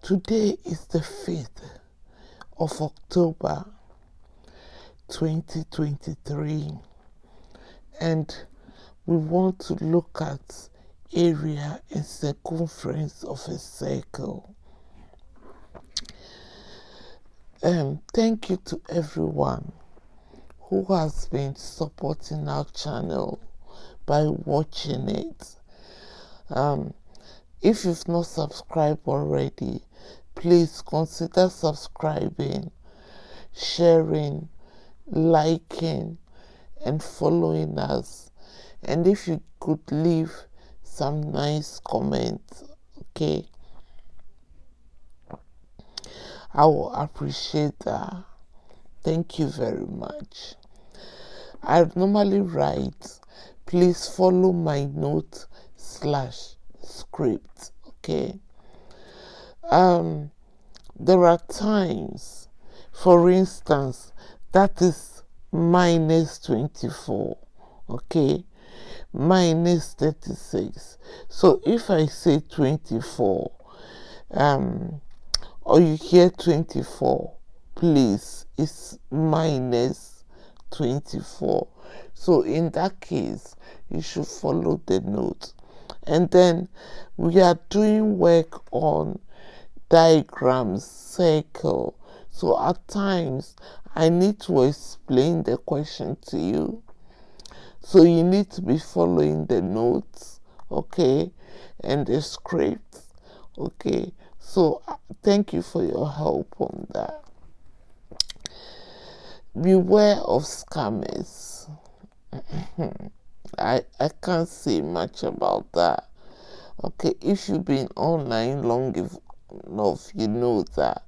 Today is the 5th of October 2023, and we want to look at area and circumference of a circle. Thank you to everyone who has been supporting our channel by watching it. If you've not subscribed already, please consider subscribing, sharing, liking, and following us. And if you could leave some nice comments, okay, I will appreciate that. Thank you very much. I normally write, please follow my note/script, okay? There are times, for instance, that is minus 24, okay? Minus 36. So if I say 24, or you hear 24, please, it's minus 24. So in that case, you should follow the note. And then we are doing work on diagrams, circle. So at times, I need to explain the question to you. So you need to be following the notes, okay, and the script, okay. So thank you for your help on that. Beware of scammers. I can't say much about that. Okay, if you've been online long enough, you know that.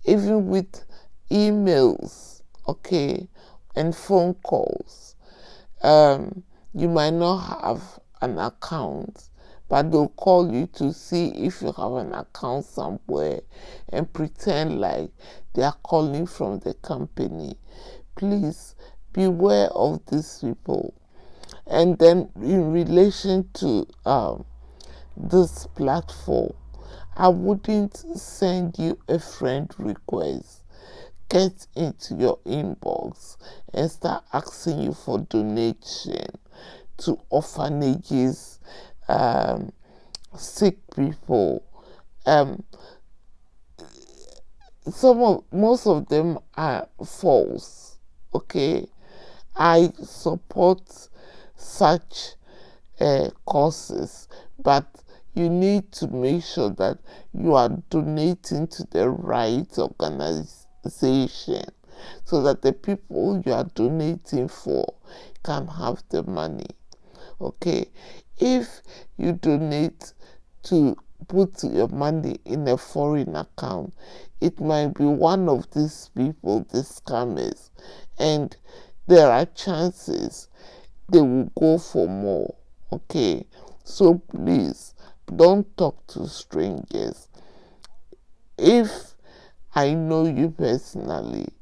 Even with emails, okay, and phone calls, you might not have an account, but they'll call you to see if you have an account somewhere and pretend like they are calling from the company. Please beware of these people. And then in relation to this platform, I wouldn't send you a friend request, get into your inbox and start asking you for donation to orphanages, sick people. Most of them are false, okay? I support such causes, but you need to make sure that you are donating to the right organization so that the people you are donating for can have the money, okay? If you donate to put your money in a foreign account, it might be one of these people, the scammers, and there are chances they will go for more, okay? So please, don't talk to strangers. If I know you personally,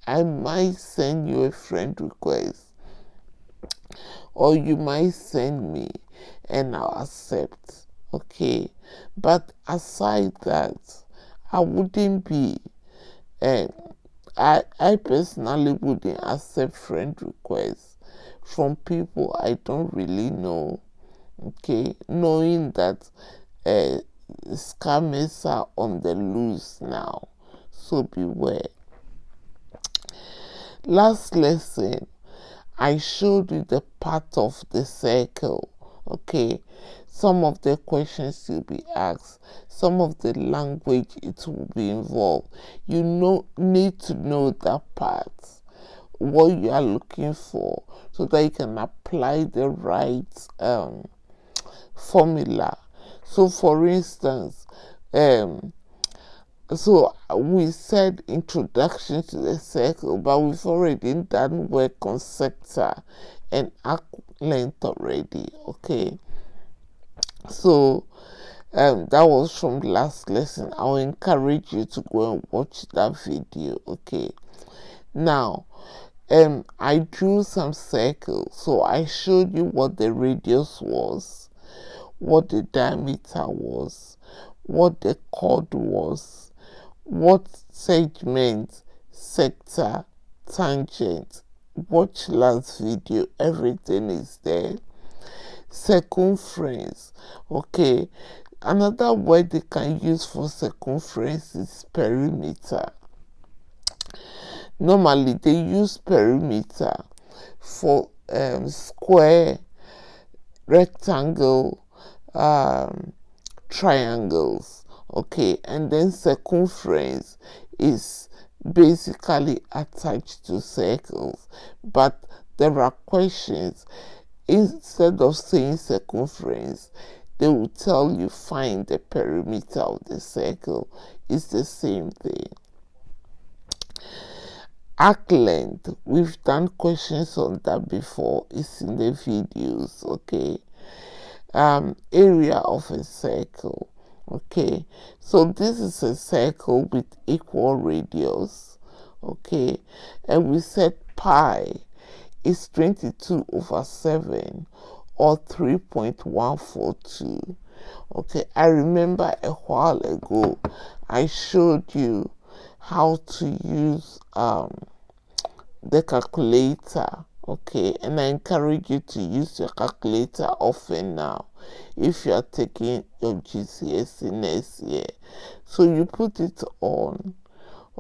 I might send you a friend request, or you might send me and I'll accept, okay? But aside that, I wouldn't be, I personally wouldn't accept friend requests from people I don't really know, okay? Knowing that scammers are on the loose now, so beware. Last lesson, I showed you the part of the circle, okay? Some of the questions you'll be asked, some of the language it will be involved. You need to know that part, what you are looking for, so that you can apply the right formula. So for instance, so we said introduction to the circle, but we've already done work on sector and arc length already, okay? So that was from last lesson. I'll encourage you to go and watch that video, okay? Now, I drew some circles. So I showed you what the radius was, what the diameter was, what the chord was, what segment, sector, tangent. Watch last video, everything is there. Circumference. Okay, another word they can use for circumference is perimeter. Normally they use perimeter for square, rectangle, triangles. Okay, and then circumference is basically attached to circles, but there are questions. Instead of saying circumference, they will tell you find the perimeter of the circle. It's the same thing. Arc length, we've done questions on that before. It's in the videos. Okay. Area of a circle. Okay, so this is a circle with equal radius. Okay, and we said pi is 22/7 or 3.142. Okay, I remember a while ago I showed you how to use the calculator. Okay, and I encourage you to use your calculator often now if you are taking your Gcse next year. So you put it on.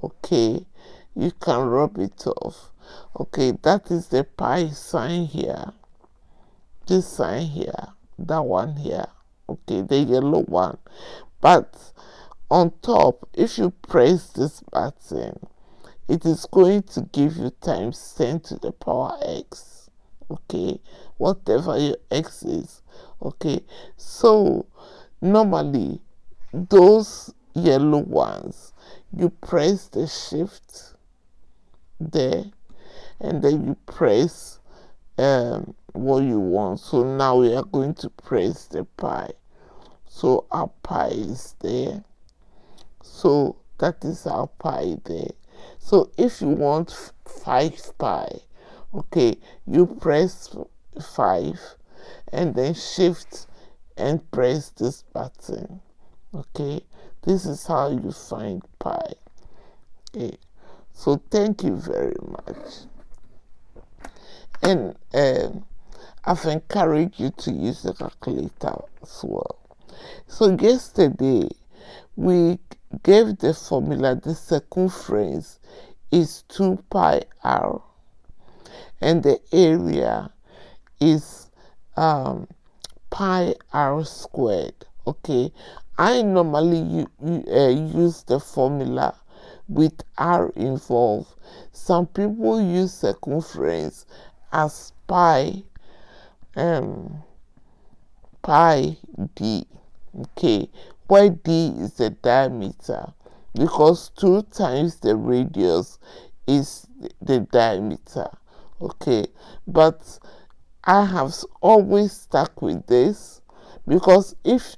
Okay, you can rub it off. Okay, that is the pi sign here, this sign here, that one here. Okay, the yellow one. But on top, if you press this button, it is going to give you times 10 to the power x. Okay, whatever your x is. Okay, so normally those yellow ones, you press the shift there and then you press what you want. So now we are going to press the pi. So our pi is there. So that is our pi there. So if you want 5 pi, okay, you press 5 and then shift and press this button. Okay, this is how you find pi. Okay, so thank you very much. And I've encouraged you to use the calculator as well. So yesterday we gave the formula. The circumference is 2 pi r and the area is pi r squared. Okay, I normally use the formula with r involved. Some people use circumference as pi d. Okay, where d is the diameter, because 2 times the radius is the diameter. Okay, but I have always stuck with this, because if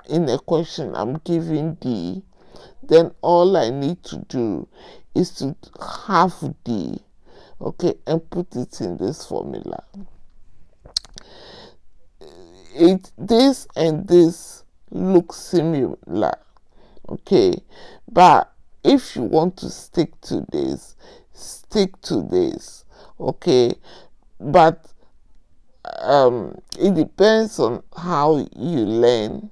in a question I'm giving d, then all I need to do is to have d, okay, and put it in this formula. This and this look similar, okay, but if you want to stick to this, stick to this. Okay, but it depends on how you learn.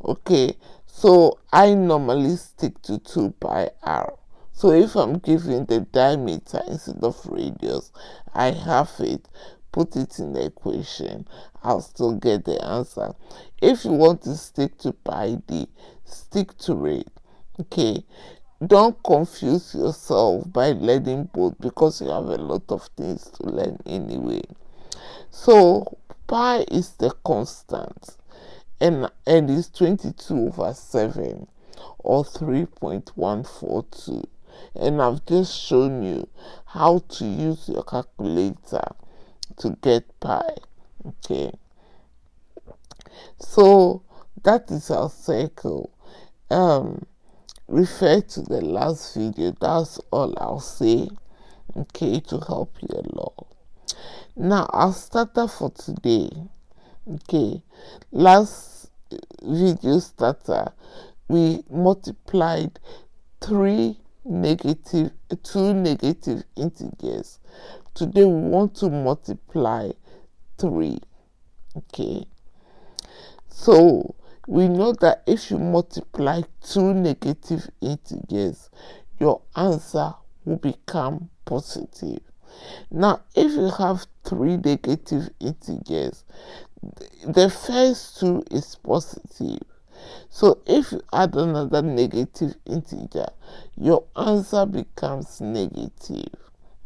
Okay, so I normally stick to 2 pi r. So if I'm giving the diameter instead of radius, I have it, put it in the equation, I'll still get the answer. If you want to stick to pi d, stick to it. Okay, don't confuse yourself by learning both, because you have a lot of things to learn anyway. So pi is the constant, and it's 22/7 or 3.142. And I've just shown you how to use your calculator to get pi. Okay, so that is our circle. Refer to the last video. That's all I'll say, okay, to help you a lot. Now our starter for today. Okay, last video starter, we multiplied two negative integers. Today we want to multiply 3. Okay, so we know that if you multiply 2 negative integers, your answer will become positive. Now, if you have 3 negative integers, the first 2 is positive. So if you add another negative integer, your answer becomes negative.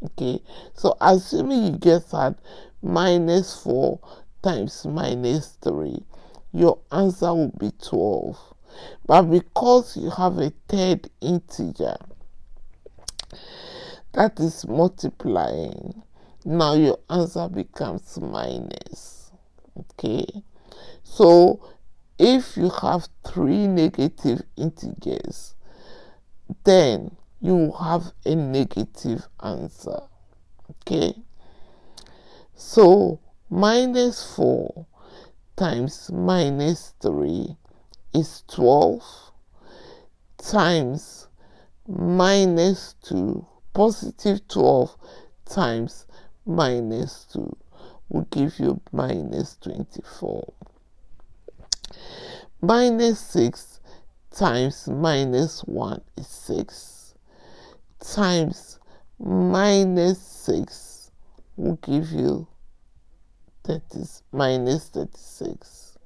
Okay, so assuming you get that -4 times -3, your answer will be 12. But because you have a third integer that is multiplying, now your answer becomes minus. Okay, so if you have 3 negative integers, then you will have a negative answer. Okay, so -4 times -3 is 12 times -2, positive 12 times -2 will give you -24. -6 times -1 is 6 times -6 will give you -36.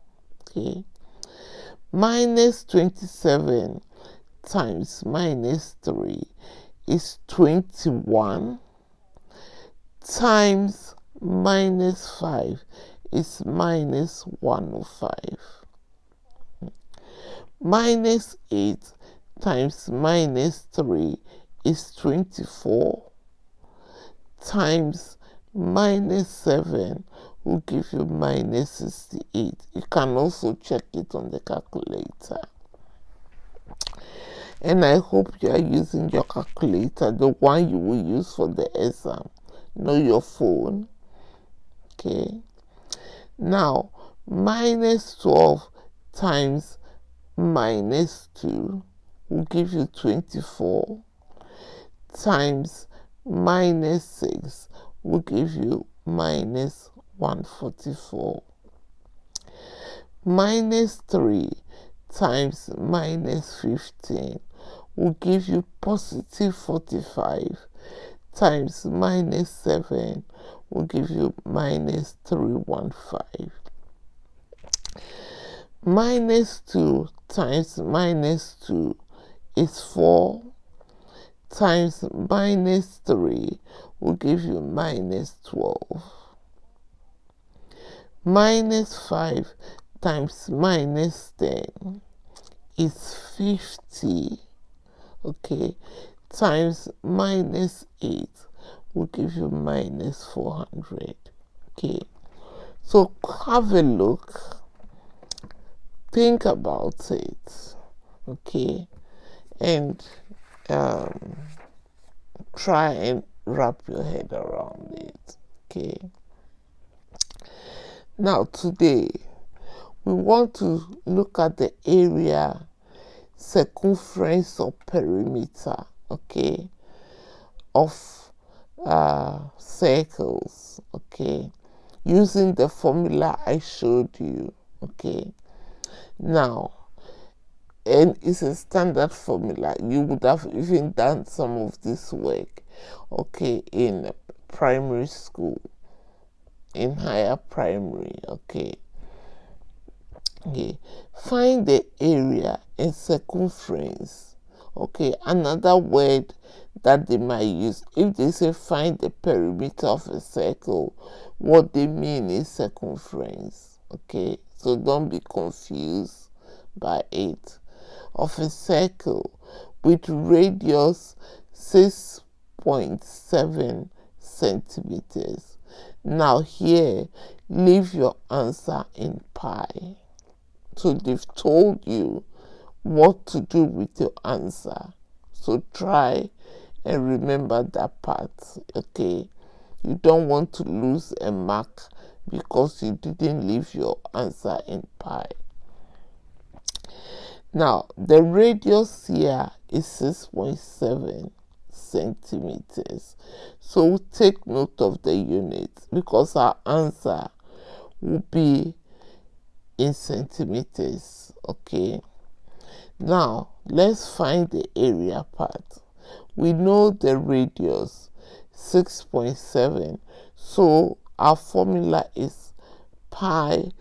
Okay, -27 times -3 is 21 times -5 is -105. -8 times -3 is 24 times -7 will give you -68. You can also check it on the calculator. And I hope you are using your calculator, the one you will use for the exam, not your phone. Okay, now -12 times -2 will give you 24 times -6 will give you -144. -3 times -15 will give you positive 45 times -7 will give you -315. -2 times -2 is 4 times -3 will give you -12. -5 times -10 is 50. Okay, times -8 will give you -400. Okay, so have a look, think about it. Okay, and try and wrap your head around it. Okay, now today we want to look at the area, circumference or perimeter, okay, of circles, okay, using the formula I showed you. Okay, now, and it's a standard formula. You would have even done some of this work, okay, in primary school, in higher primary. Okay, okay, find the area and circumference. Okay, another word that they might use if they say find the perimeter of a circle, what they mean is circumference. Okay, so don't be confused by it. Of a circle with radius 6.7 centimeters. Now here, leave your answer in pi. So they've told you what to do with your answer. So try and remember that part. Okay, you don't want to lose a mark because you didn't leave your answer in pi. Now, the radius here is 6.7 centimeters. So take note of the units because our answer will be in centimeters. Okay. Now, let's find the area part. We know the radius 6.7. So our formula is pi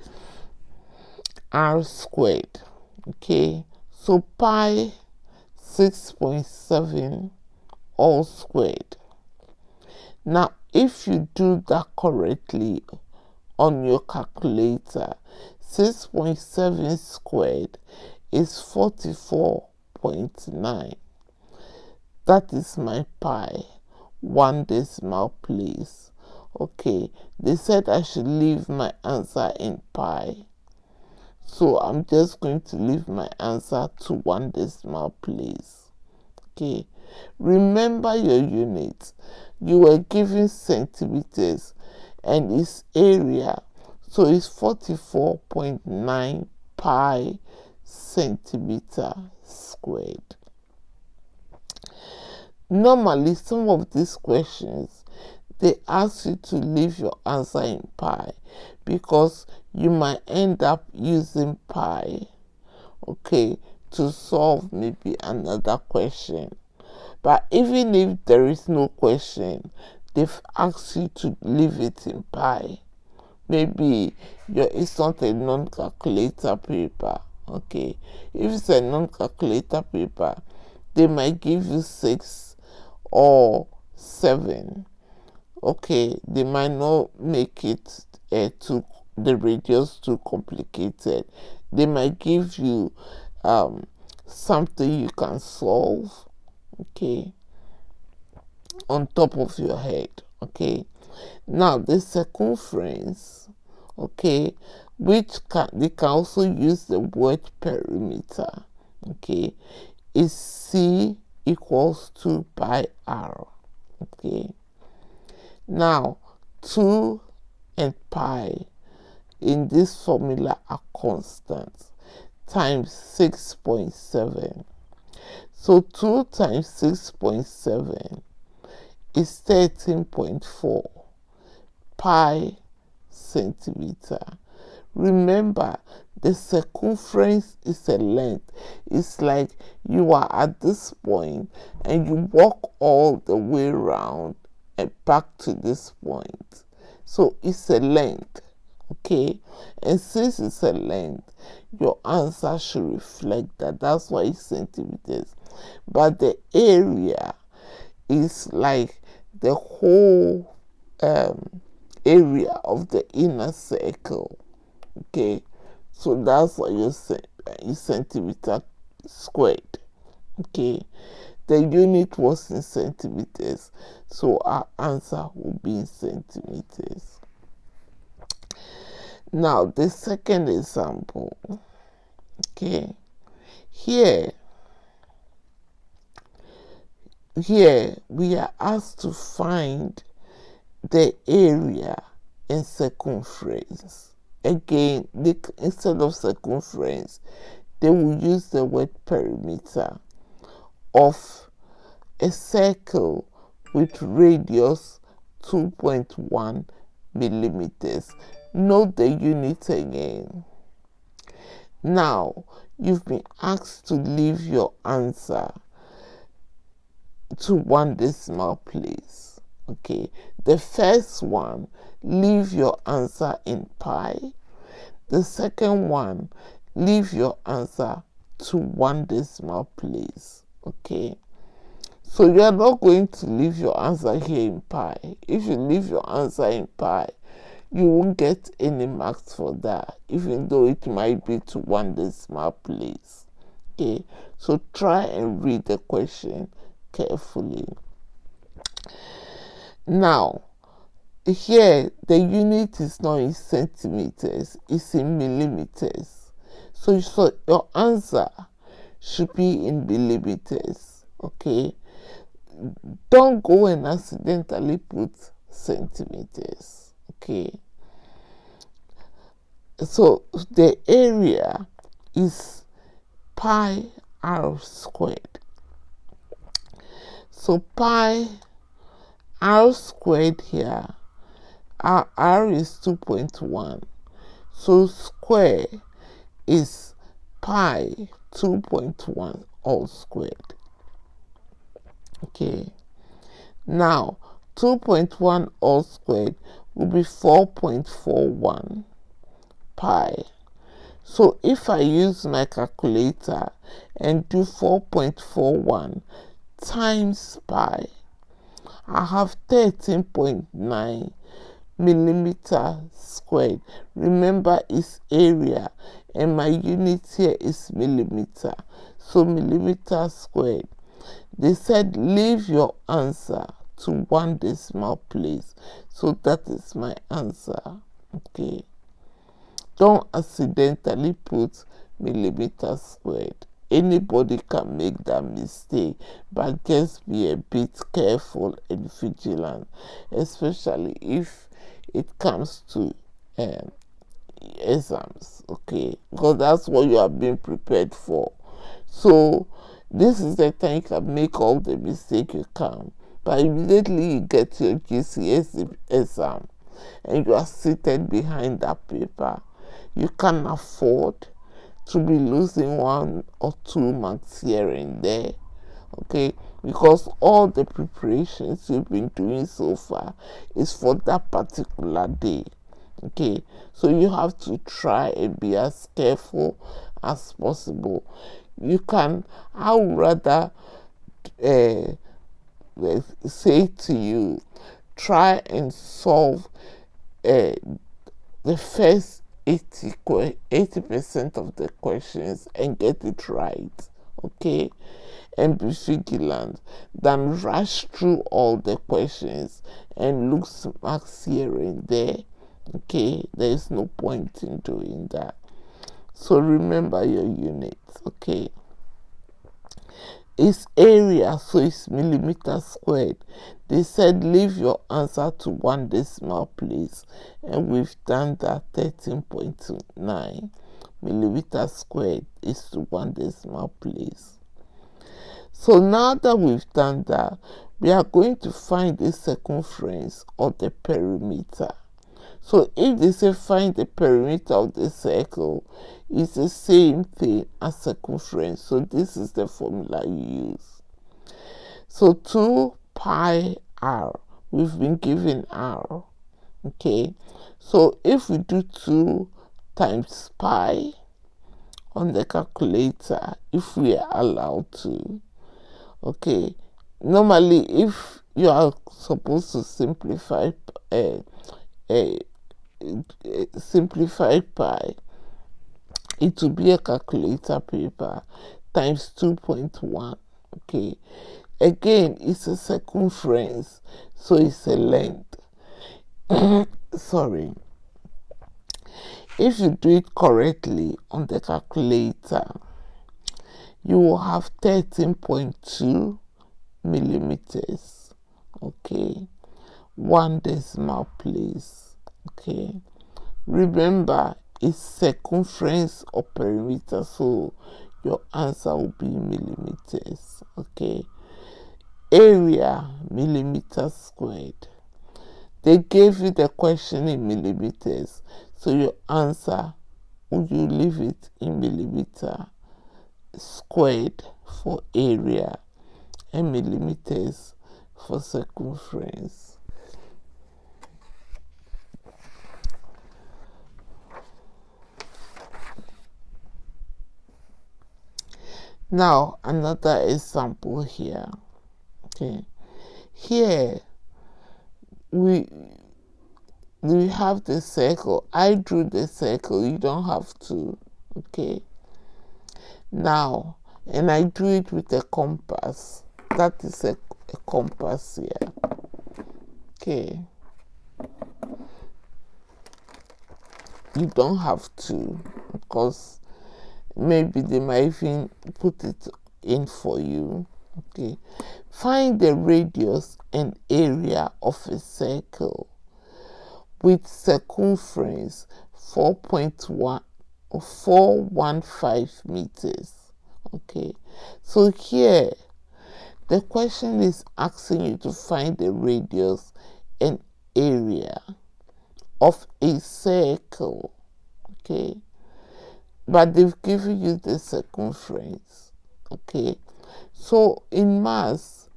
r squared. Okay, so pi 6.7 all squared. Now, if you do that correctly on your calculator, 6.7 squared is 44.9. That is my pi, 1 decimal place. Okay, they said I should leave my answer in pi. So I'm just going to leave my answer to 1 decimal place. Okay. Remember your units. You were given centimeters and its area. So it's 44.9 pi centimeter squared. Normally, some of these questions, they ask you to leave your answer in pi because you might end up using pi, okay, to solve maybe another question. But even if there is no question, they've asked you to leave it in pi. Maybe it's not a non-calculator paper, okay. If it's a non-calculator paper, they might give you 6 or 7. Okay, they might not make it the radius too complicated. They might give you something you can solve, okay, on top of your head. Okay, now the circumference, okay, they can also use the word perimeter, okay, is C equals 2 pi r. Okay, now 2 and pi in this formula are constants times 6.7. So 2 times 6.7 is 13.4 pi centimeter. Remember, the circumference is a length. It's like you are at this point and you walk all the way around and back to this point. So it's a length, okay? And since it's a length, your answer should reflect that. That's why it's centimeters. But the area is like the whole area of the inner circle. Okay, so that's what you say, centimeter squared. Okay, the unit was in centimeters, so our answer will be in centimeters. Now the second example. Okay, here we are asked to find the area in circumference. Again, instead of circumference, they will use the word perimeter of a circle with radius 2.1 millimeters. Note the unit again. Now, you've been asked to leave your answer to 1 decimal place. Okay, the first one, leave your answer in pi. The second one, leave your answer to 1 decimal place. Okay, so you are not going to leave your answer here in pi. If you leave your answer in pi, you won't get any marks for that, even though it might be to 1 decimal place. Okay, so try and read the question carefully. Now, here the unit is not in centimeters, it's in millimeters. So your answer should be in millimeters. Okay, don't go and accidentally put centimeters. Okay, so the area is pi r squared. So pi r squared here, r is 2.1. So square is pi 2.1 all squared. Okay. Now 2.1 all squared will be 4.41 pi. So if I use my calculator and do 4.41 times pi, I have 13.9 millimeter squared. Remember, it's area and my unit here is millimeter. So millimeter squared. They said leave your answer to 1 decimal place. So that is my answer. Okay. Don't accidentally put millimeter squared. Anybody can make that mistake, but just be a bit careful and vigilant, especially if it comes to exams, okay? Because that's what you are being prepared for. So this is the time you can make all the mistakes you can, but immediately you get your Gcse exam and you are seated behind that paper, you can't afford to be losing 1 or 2 marks here and there, okay? Because all the preparations you've been doing so far is for that particular day, okay? So you have to try and be as careful as possible. I would rather say to you, try and solve the first 80% of the questions and get it right, okay? And be vigilant, than rush through all the questions and lose marks here and there, okay? There is no point in doing that. So remember your units, okay? It's area, so it's millimeter squared. They said leave your answer to 1 decimal place, and we've done that. 13.9 millimeter squared is to 1 decimal place. So now that we've done that, we are going to find the circumference of the perimeter. So if they say find the perimeter of the circle, it's the same thing as circumference. So this is the formula you use. So 2 pi r, we've been given r, okay? So if we do 2 times pi on the calculator, if we are allowed to, okay? Normally, if you are supposed to simplify pi, it will be a calculator paper times 2.1, okay? Again, it's a circumference, so it's a length. Sorry. If you do it correctly on the calculator, you will have 13.2 millimeters, okay? 1 decimal place, okay? Remember, it's circumference or perimeter, so your answer will be millimeters, okay? Area, millimeters squared. They gave you the question in millimeters, so your answer, would you leave it in millimeter squared for area and millimeters for circumference. Now another example here. Okay, here we have the circle. I drew the circle, you don't have to. Okay, now, and I drew it with a compass. That is a compass here. Okay, you don't have to, because maybe they might even put it in for you. Okay, find the radius and area of a circle with circumference 4.1 or 415 meters. Okay, so here the question is asking you to find the radius and area of a circle. Okay, but they've given you the circumference. Okay, so in maths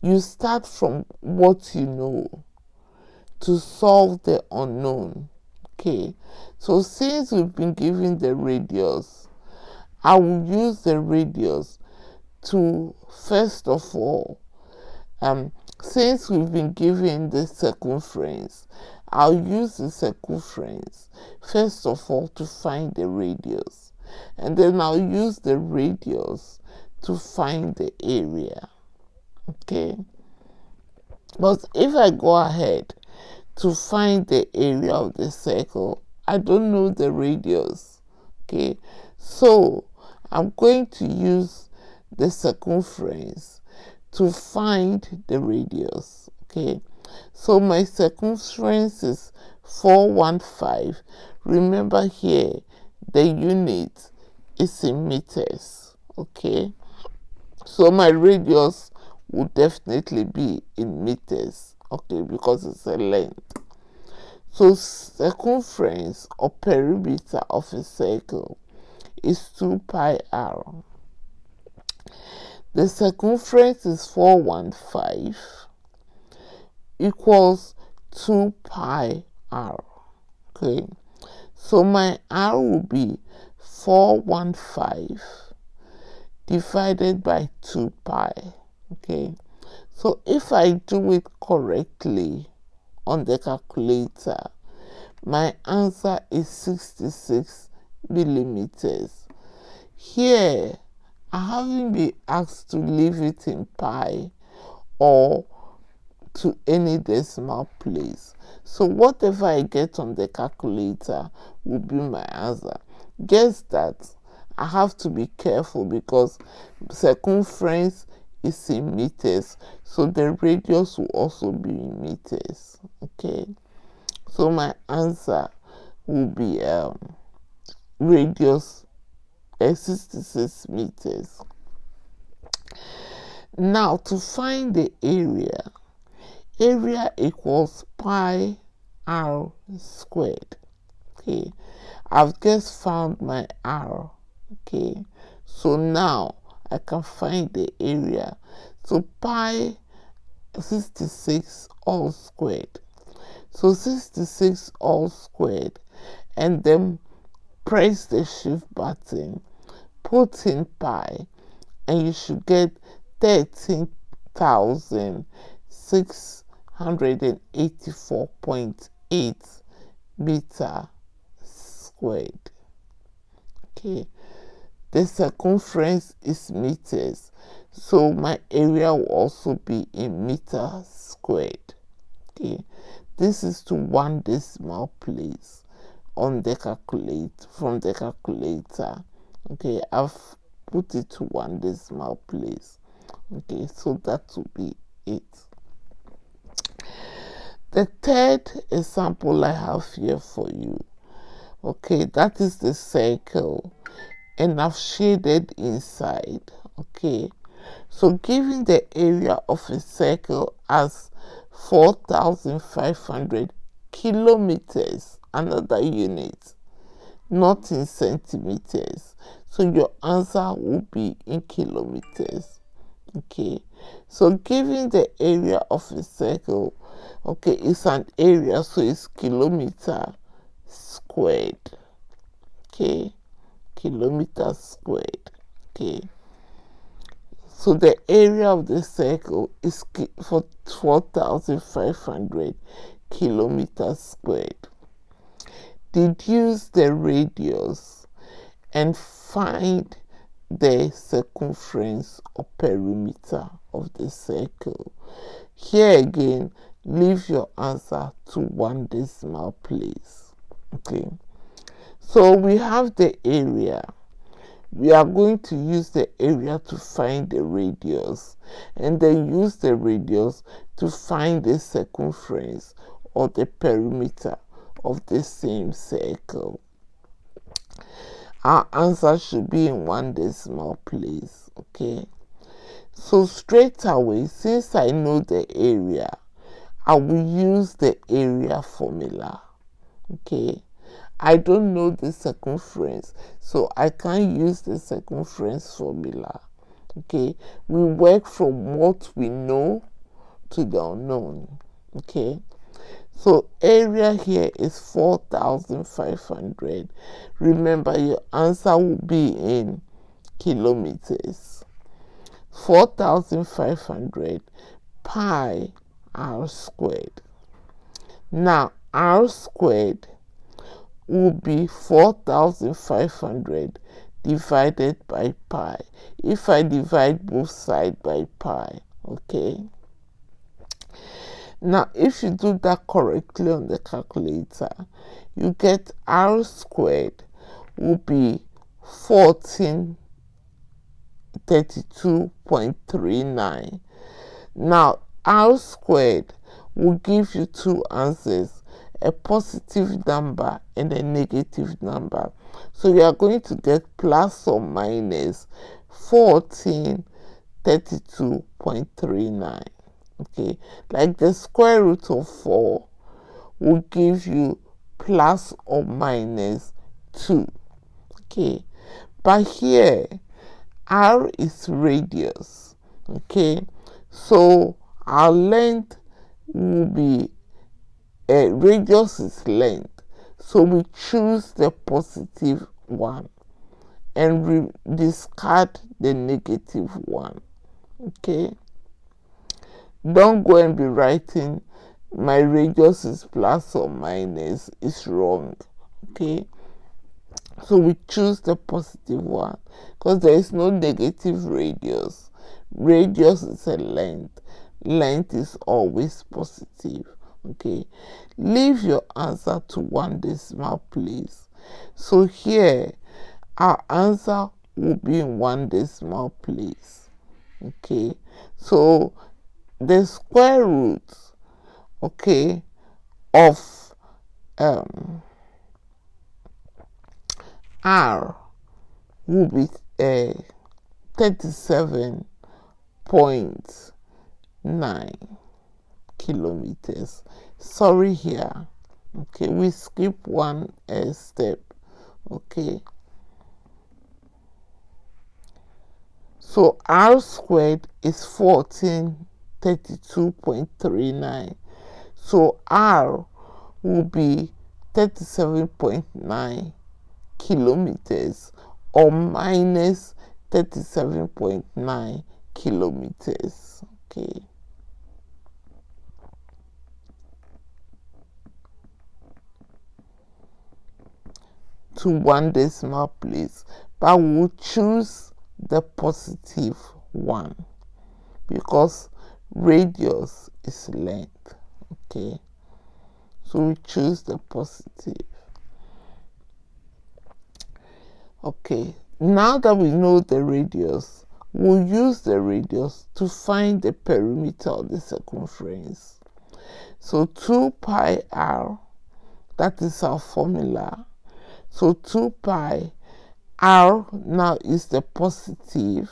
you start from what you know to solve the unknown. Okay, so since we've been given the radius, I will use the radius to, first of all, since we've been given the circumference, I'll use the circumference first of all to find the radius, and then I'll use the radius to find the area. Okay, but if I go ahead to find the area of the circle, I don't know the radius. Okay, so I'm going to use the circumference to find the radius. Okay, so my circumference is 415. Remember here the unit is in meters. Okay, so my radius would definitely be in meters. Okay, because it's a length. So circumference or perimeter of a circle is 2 pi r. The circumference is 415 equals 2 pi r. Okay, so my r will be 415 divided by 2 pi. Okay, so if I do it correctly on the calculator, my answer is 66 millimeters. Here, I haven't been asked to leave it in pi or to any decimal place. So whatever I get on the calculator will be my answer. Guess that I have to be careful because circumference is in meters, so the radius will also be in meters. Okay, so my answer will be radius 66 meters. Now to find the area equals pi r squared. Okay, I've just found my r. Okay, so now I can find the area. So pi 66 all squared. So 66 all squared, and then press the shift button, put in pi, and you should get 13,684.8 meter squared. Okay, the circumference is meters, so my area will also be in meters squared. Okay, this is to 1 decimal place on the calculator, from the calculator. Okay, I've put it to 1 decimal place. Okay, so that will be it. The third example I have here for you, okay, that is the circle, and I've shaded inside. Okay, so given the area of a circle as 4,500 kilometers, another unit, not in centimeters, so your answer will be in kilometers. Okay, so given the area of a circle, okay, it's an area, so it's kilometer squared. Okay, kilometer squared. Okay, so the area of the circle is for 4,500 kilometers squared. Deduce the radius and find the circumference or perimeter of the circle. Here again, leave your answer to 1 decimal place. Okay, so we have the area. We are going to use the area to find the radius, and then use the radius to find the circumference or the perimeter of the same circle. our answer should be in 1 decimal place. Okay, so straight away, since I know the area, I will use the area formula. Okay, I don't know the circumference, so I can't use the circumference formula. Okay, we work from what we know to the unknown. Okay, so area here is 4,500. Remember, your answer will be in kilometers. 4,500 pi r squared. Now, r squared will be 4,500 divided by pi. If I divide both sides by pi, okay? Now, if you do that correctly on the calculator, you get r squared will be 1432.39. Now, r squared will give you two answers, a positive number and a negative number. So you are going to get plus or minus 1432.39. Okay, like the square root of 4 will give you plus or minus 2. Okay, but here r is radius. Okay, so our length will be radius is length, so we choose the positive one and discard the negative one. Okay, don't go and be writing my radius is plus or minus, it's wrong. Okay, so we choose the positive one because there is no negative radius. Radius is a length. Length is always positive. Okay, leave your answer to 1 decimal place. So here our answer will be in 1 decimal place. Okay, so the square root, okay, of r will be 37.9 kilometers. Sorry here. Okay, we skip one step. Okay, so r squared is 1432.39. So r will be 37.9 kilometers or minus 37.9 kilometers. Okay, to 1 decimal place, but we'll choose the positive one because radius is length. Okay, so we choose the positive. Okay, now that we know the radius, we'll use the radius to find the perimeter of the circumference. So 2 pi r, that is our formula. So 2 pi r now is the positive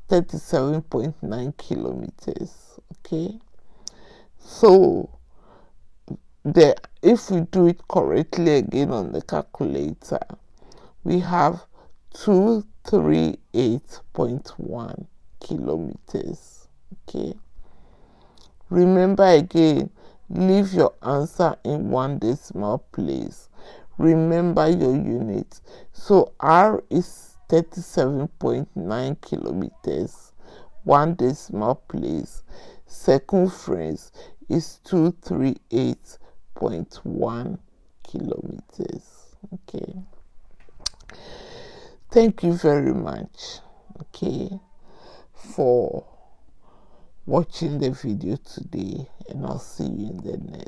37.9 kilometers. Okay, so if we do it correctly again on the calculator, we have 238.1 kilometers. Okay, remember again, leave your answer in 1 decimal place. Remember your unit. So r is 37.9 kilometers, 1 decimal place. Circumference is 238.1 kilometers. Okay, thank you very much, okay, for watching the video today, and I'll see you in the next.